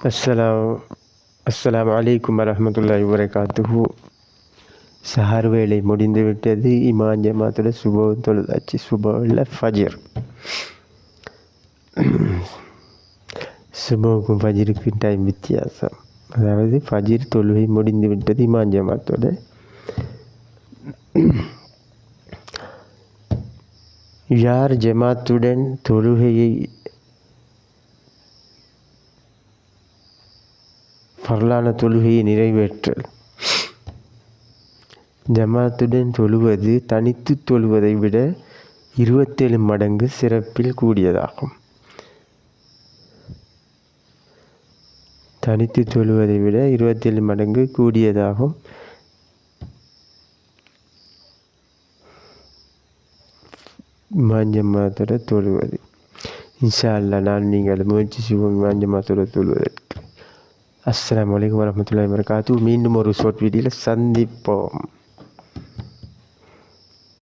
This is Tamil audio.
அஸ்ஸலாமு அலைக்கும் வரஹ்மத்துல்லாஹி வபரகாத்துஹு. சஹர் வேலை முடிந்து விட்டது. இமாம் ஜமாத்தோட சுபஹ் தொழுதாச்சு. சுபஹ்ல ஃபஜர். சுபஹுக்கும் ஃபஜருக்கு டைம் வித்தியாசம். அதாவது ஃபஜர் தொழுகை முடிந்து விட்டது இமாம் ஜமாத்தோட. யார் ஜமாத்துடன் தொழுகையை ஃபர்லான தொழுகையை நிறைவேற்றல். ஜமாத்துடன் தொழுவது தனித்து தொழுவதை விட 27 மடங்கு சிறப்பில் கூடியதாகும். தனித்து தொழுவதை விட 27 மடங்கு கூடியதாகும். இமாம் ஜமாத்தோட தொழுவது. இன்ஷா அல்லாஹ் நான் நீங்கள் முயற்சி செய்வோம் இமாம் ஜமாத்தோட தொழுவதற்கு. அஸ்ஸலாமு அலைக்கும் வரஹ்மத்துல்லாஹி வபரகாத்துஹு. மீண்டும் ஒரு ஷார்ட் வீடியோவில் சந்திப்போம்.